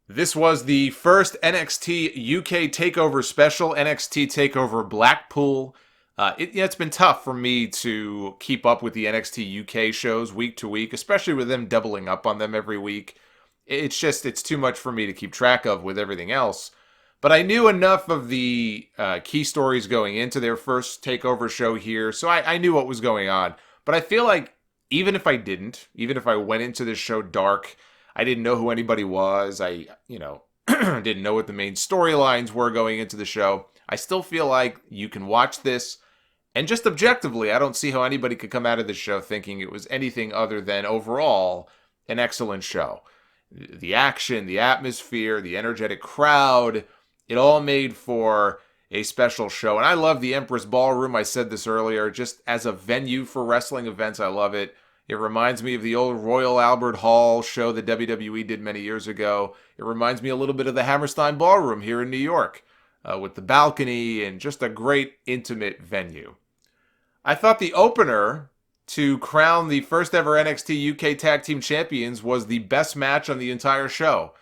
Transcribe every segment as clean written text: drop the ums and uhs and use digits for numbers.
This was the first NXT UK Takeover special, NXT Takeover Blackpool. It's been tough for me to keep up with the NXT UK shows week to week, especially with them doubling up on them every week. It's too much for me to keep track of with everything else. But I knew enough of the key stories going into their first Takeover show here, so I knew what was going on. But I feel like even if I went into this show dark, I didn't know who anybody was. Didn't know what the main storylines were going into the show. I still feel like you can watch this, and just objectively, I don't see how anybody could come out of this show thinking it was anything other than overall an excellent show. The action, the atmosphere, the energetic crowd, it all made for a special show. And I love the Empress Ballroom. I said this earlier, just as a venue for wrestling events, I love it. It reminds me of the old Royal Albert Hall show that WWE did many years ago. It reminds me a little bit of the Hammerstein Ballroom here in New York, with the balcony and just a great intimate venue. I thought the opener to crown the first ever NXT UK Tag Team Champions was the best match on the entire show.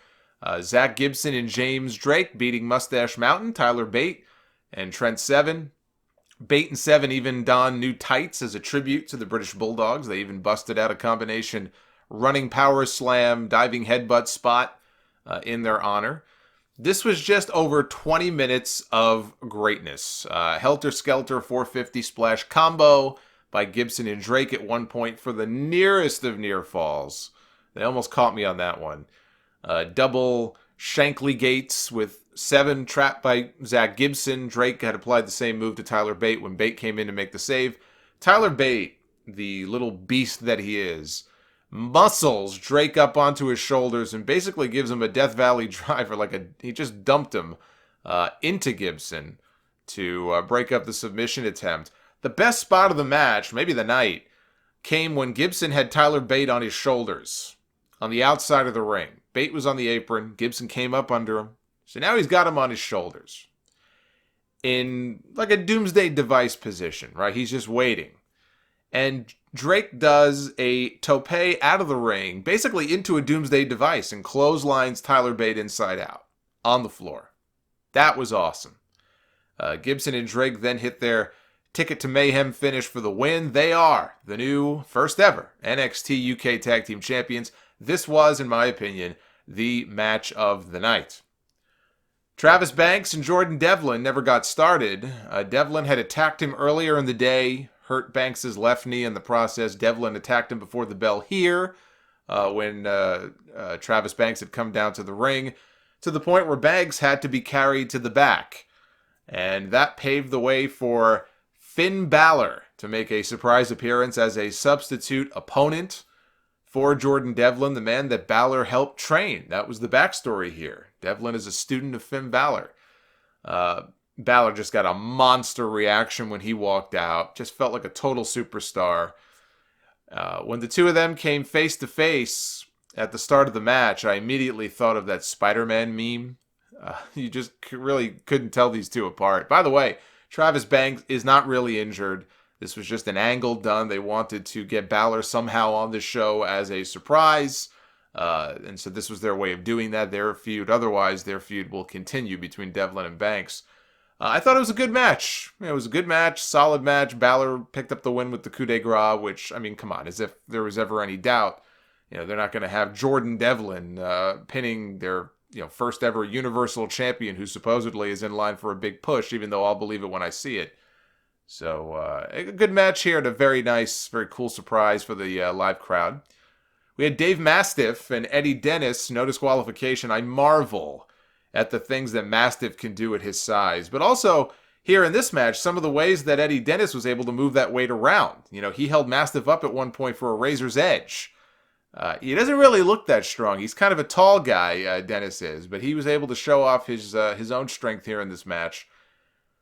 Zach Gibson and James Drake beating Mustache Mountain, Tyler Bate, and Trent Seven. Bate and Seven even donned new tights as a tribute to the British Bulldogs. They even busted out a combination running power slam, diving headbutt spot in their honor. This was just over 20 minutes of greatness. Helter Skelter 450 splash combo by Gibson and Drake at one point for the nearest of near falls. They almost caught me on that one. Double Shankly Gates with Seven trapped by Zach Gibson. Drake had applied the same move to Tyler Bate when Bate came in to make the save. Tyler Bate, the little beast that he is, muscles Drake up onto his shoulders and basically gives him a Death Valley driver. He just dumped him into Gibson to break up the submission attempt. The best spot of the match, maybe the night, came when Gibson had Tyler Bate on his shoulders on the outside of the ring. Bate was on the apron. Gibson came up under him. So now he's got him on his shoulders in like a doomsday device position, right? He's just waiting. And Drake does a tope out of the ring, basically into a doomsday device, and clotheslines Tyler Bate inside out on the floor. That was awesome. Gibson and Drake then hit their Ticket to Mayhem finish for the win. They are the new first ever NXT UK Tag Team Champions. This was, in my opinion, the match of the night. Travis Banks and Jordan Devlin never got started. Devlin had attacked him earlier in the day, hurt Banks' left knee in the process. Devlin attacked him before the bell here when Travis Banks had come down to the ring, to the point where Banks had to be carried to the back. And that paved the way for Finn Balor to make a surprise appearance as a substitute opponent for Jordan Devlin, the man that Balor helped train. That was the backstory here. Devlin is a student of Finn Balor. Balor just got a monster reaction when he walked out. Just felt like a total superstar. When the two of them came face to face at the start of the match, I immediately thought of that Spider-Man meme. You just really couldn't tell these two apart. By the way, Travis Banks is not really injured. This was just an angle done. They wanted to get Balor somehow on the show as a surprise. And so this was their way of doing that. Their feud. Otherwise, their feud will continue between Devlin and Banks. I thought it was a good match. It was a good match, solid match. Balor picked up the win with the coup de grace, which, I mean, come on, as if there was ever any doubt. They're not going to have Jordan Devlin pinning their first ever Universal Champion who supposedly is in line for a big push, even though I'll believe it when I see it. So, a good match here and a very nice, very cool surprise for the live crowd. We had Dave Mastiff and Eddie Dennis, no disqualification. I marvel at the things that Mastiff can do at his size. But also, here in this match, some of the ways that Eddie Dennis was able to move that weight around. He held Mastiff up at one point for a razor's edge. He doesn't really look that strong. He's kind of a tall guy, Dennis is. But he was able to show off his own strength here in this match.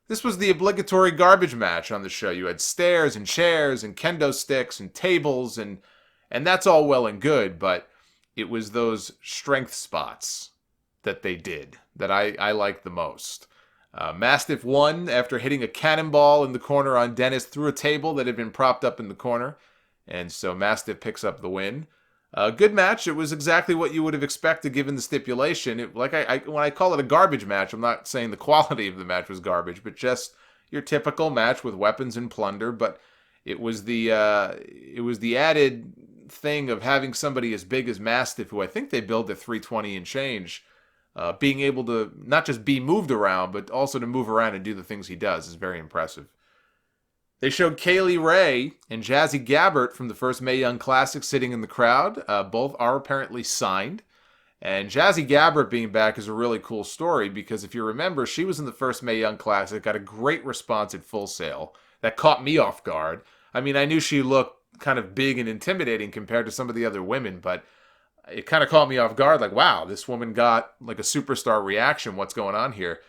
This was the obligatory garbage match on the show. You had stairs and chairs and kendo sticks and tables, and that's all well and good, but it was those strength spots that they did that I liked the most. Mastiff won after hitting a cannonball in the corner on Dennis through a table that had been propped up in the corner, and so Mastiff picks up the win. A good match. It was exactly what you would have expected given the stipulation. When I call it a garbage match, I'm not saying the quality of the match was garbage, but just your typical match with weapons and plunder. But it was the added thing of having somebody as big as Mastiff, who I think they billed at 320 and change, being able to not just be moved around, but also to move around and do the things he does is very impressive. They showed Kaylee Ray and Jazzy Gabbert from the first Mae Young Classic sitting in the crowd. Both are apparently signed. And Jazzy Gabbert being back is a really cool story because if you remember, she was in the first Mae Young Classic, got a great response at Full Sail. That caught me off guard. I mean, I knew she looked kind of big and intimidating compared to some of the other women, but it kind of caught me off guard. Like, wow, this woman got like a superstar reaction. What's going on here?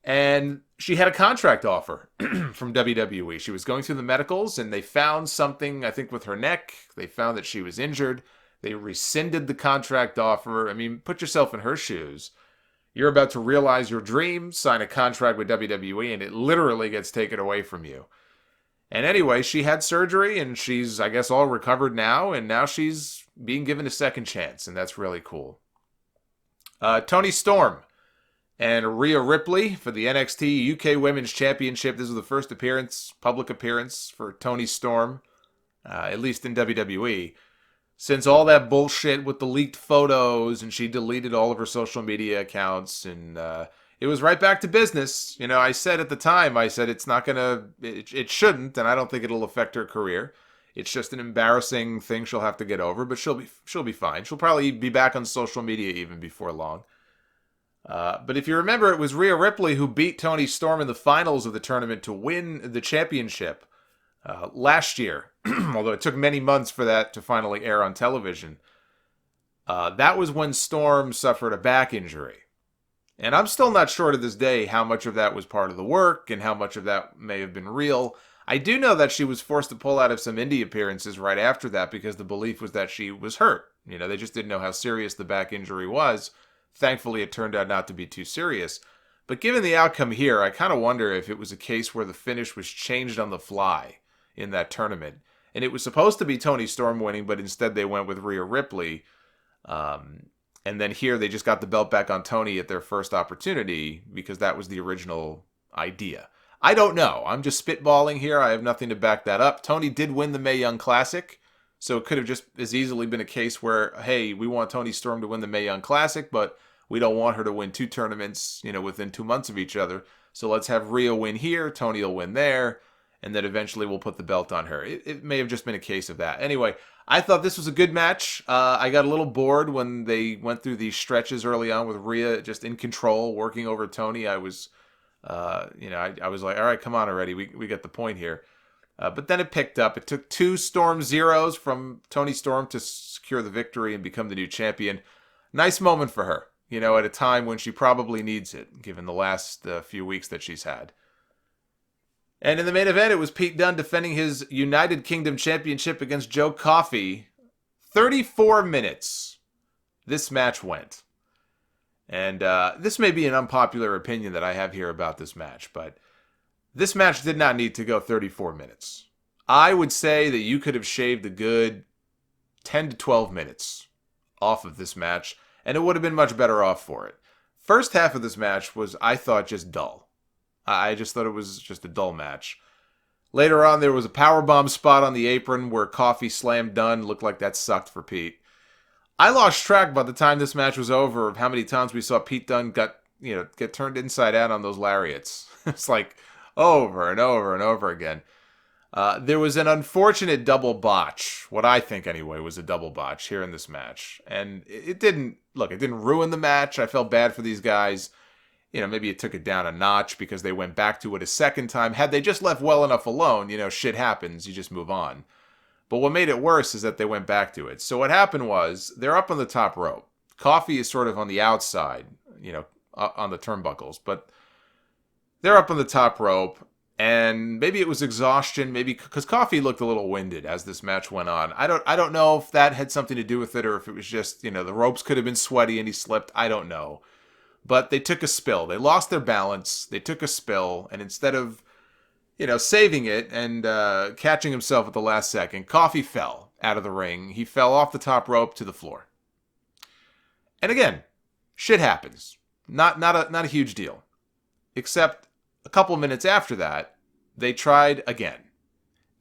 And she had a contract offer from WWE. She was going through the medicals, and they found something, I think, with her neck. They found that she was injured. They rescinded the contract offer. I mean, put yourself in her shoes. You're about to realize your dream, sign a contract with WWE, and it literally gets taken away from you. And anyway, she had surgery, and she's, I guess, all recovered now, and now she's being given a second chance, and that's really cool. Toni Storm and Rhea Ripley for the NXT UK Women's Championship. This was the first public appearance for Toni Storm, at least in WWE. Since all that bullshit with the leaked photos and she deleted all of her social media accounts and it was right back to business. You know, I said at the time, it's not going to, it shouldn't, and I don't think it'll affect her career. It's just an embarrassing thing she'll have to get over, but she'll be fine. She'll probably be back on social media even before long. But if you remember, it was Rhea Ripley who beat Toni Storm in the finals of the tournament to win the championship last year, although it took many months for that to finally air on television. That was when Storm suffered a back injury. And I'm still not sure to this day how much of that was part of the work and how much of that may have been real. I do know that she was forced to pull out of some indie appearances right after that because the belief was that she was hurt. You know, they just didn't know how serious the back injury was. Thankfully, it turned out not to be too serious. But given the outcome here, I kind of wonder if it was a case where the finish was changed on the fly in that tournament. And it was supposed to be Toni Storm winning, but instead they went with Rhea Ripley. And then here they just got the belt back on Toni at their first opportunity because that was the original idea. I don't know. I'm just spitballing here. I have nothing to back that up. Toni did win the Mae Young Classic. So it could have just as easily been a case where, hey, we want Toni Storm to win the Mae Young Classic, but we don't want her to win 2 tournaments, within 2 months of each other. So let's have Rhea win here, Toni will win there, and then eventually we'll put the belt on her. It may have just been a case of that. Anyway, I thought this was a good match. I got a little bored when they went through these stretches early on with Rhea just in control, working over Toni. I was, I was like, all right, come on already. We get the point here. But then it picked up. It took 2 Storm Zeros from Toni Storm to secure the victory and become the new champion. Nice moment for her, at a time when she probably needs it, given the last few weeks that she's had. And in the main event, it was Pete Dunne defending his United Kingdom Championship against Joe Coffey. 34 minutes this match went. And this may be an unpopular opinion that I have here about this match, but this match did not need to go 34 minutes. I would say that you could have shaved a good 10 to 12 minutes off of this match, and it would have been much better off for it. First half of this match was, I thought, just dull. I just thought it was just a dull match. Later on, there was a powerbomb spot on the apron where Coffey slammed Dunne. Looked like that sucked for Pete. I lost track by the time this match was over of how many times we saw Pete Dunne get turned inside out on those lariats. It's like over and over and over again. There was an unfortunate double botch, what I think anyway was a double botch here in this match. And it didn't ruin the match. I felt bad for these guys. Maybe it took it down a notch because they went back to it a second time. Had they just left well enough alone, shit happens, you just move on. But what made it worse is that they went back to it. So what happened was, they're up on the top rope. Coffey is sort of on the outside, on the turnbuckles. But they're up on the top rope, and maybe it was exhaustion, maybe because Coffey looked a little winded as this match went on. I don't know if that had something to do with it, or if it was just, the ropes could have been sweaty and he slipped. I don't know. But they took a spill. They lost their balance. They took a spill. And instead of, saving it and catching himself at the last second, Coffey fell. out of the ring. He fell off the top rope to the floor. And again, shit happens. Not a huge deal. Except a couple minutes after that, they tried again.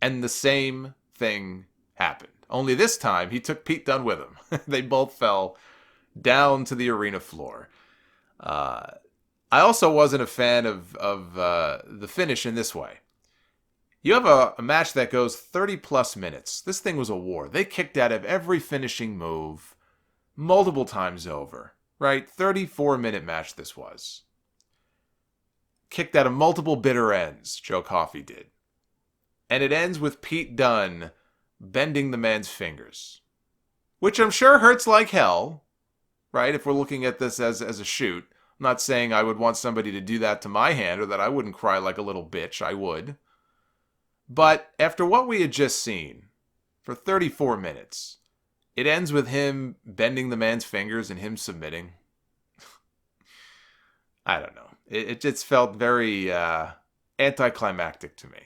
And the same thing happened. Only this time, he took Pete Dunne with him. They both fell down to the arena floor. I also wasn't a fan of the finish in this way. You have a match that goes 30 plus minutes. This thing was a war. They kicked out of every finishing move multiple times over. Right? 34-minute match this was. Kicked out of multiple bitter ends, Joe Coffey did. And it ends with Pete Dunne bending the man's fingers. Which I'm sure hurts like hell, right? If we're looking at this as a shoot. I'm not saying I would want somebody to do that to my hand or that I wouldn't cry like a little bitch. I would. But after what we had just seen, for 34 minutes, it ends with him bending the man's fingers and him submitting. I don't know. It just felt very anticlimactic to me.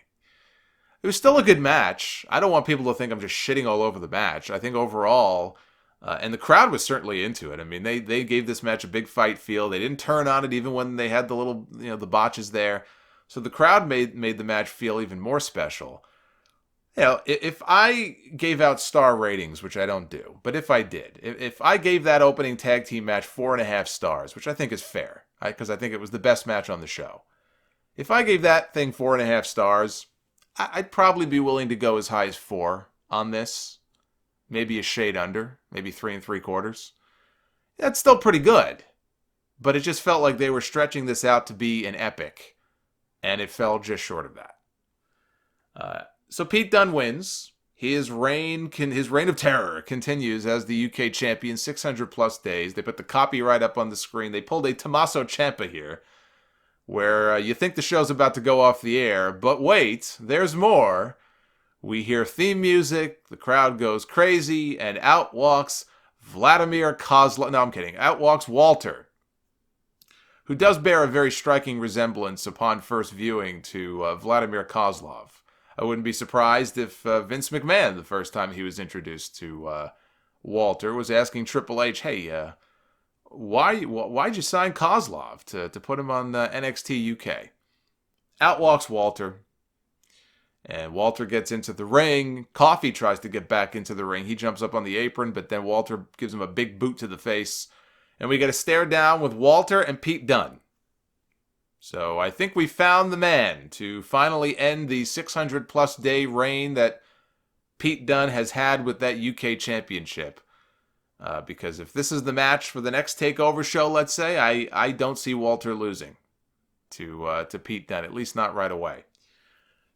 It was still a good match. I don't want people to think I'm just shitting all over the match. I think overall, and the crowd was certainly into it. I mean, they gave this match a big fight feel. They didn't turn on it even when they had the little, the botches there. So the crowd made the match feel even more special. If I gave out star ratings, which I don't do, but if I did, if I gave that opening tag team match 4.5 stars, which I think is fair, because I think it was the best match on the show. If I gave that thing 4.5 stars, I'd probably be willing to go as high as 4 on this. Maybe a shade under, maybe 3 3/4. That's still pretty good. But it just felt like they were stretching this out to be an epic. And it fell just short of that. So Pete Dunne wins. His reign of terror continues as the UK champion, 600 plus days. They put the copyright up on the screen. They pulled a Tommaso Ciampa here, where you think the show's about to go off the air, but wait, there's more. We hear theme music, the crowd goes crazy, and out walks Vladimir Kozlov. No, I'm kidding. Out walks Walter, who does bear a very striking resemblance upon first viewing to Vladimir Kozlov. I wouldn't be surprised if Vince McMahon, the first time he was introduced to Walter, was asking Triple H, hey, why'd you sign Kozlov to put him on NXT UK? Out walks Walter. And Walter gets into the ring. Coffey tries to get back into the ring. He jumps up on the apron, but then Walter gives him a big boot to the face. And we get a stare down with Walter and Pete Dunne. So I think we found the man to finally end the 600 plus day reign that Pete Dunne has had with that UK championship. Because if this is the match for the next TakeOver show, let's say, I don't see Walter losing to Pete Dunne, at least not right away.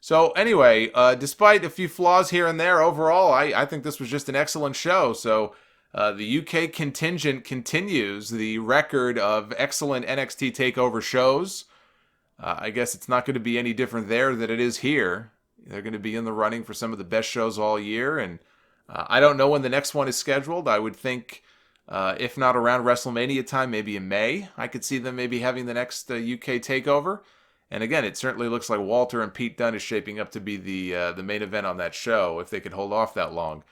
So anyway, despite a few flaws here and there, overall, I think this was just an excellent show. So the UK contingent continues the record of excellent NXT TakeOver shows. I guess it's not going to be any different there than it is here. They're going to be in the running for some of the best shows all year. And I don't know when the next one is scheduled. I would think, if not around WrestleMania time, maybe in May, I could see them maybe having the next UK TakeOver. And again, it certainly looks like Walter and Pete Dunne is shaping up to be the main event on that show, if they could hold off that long.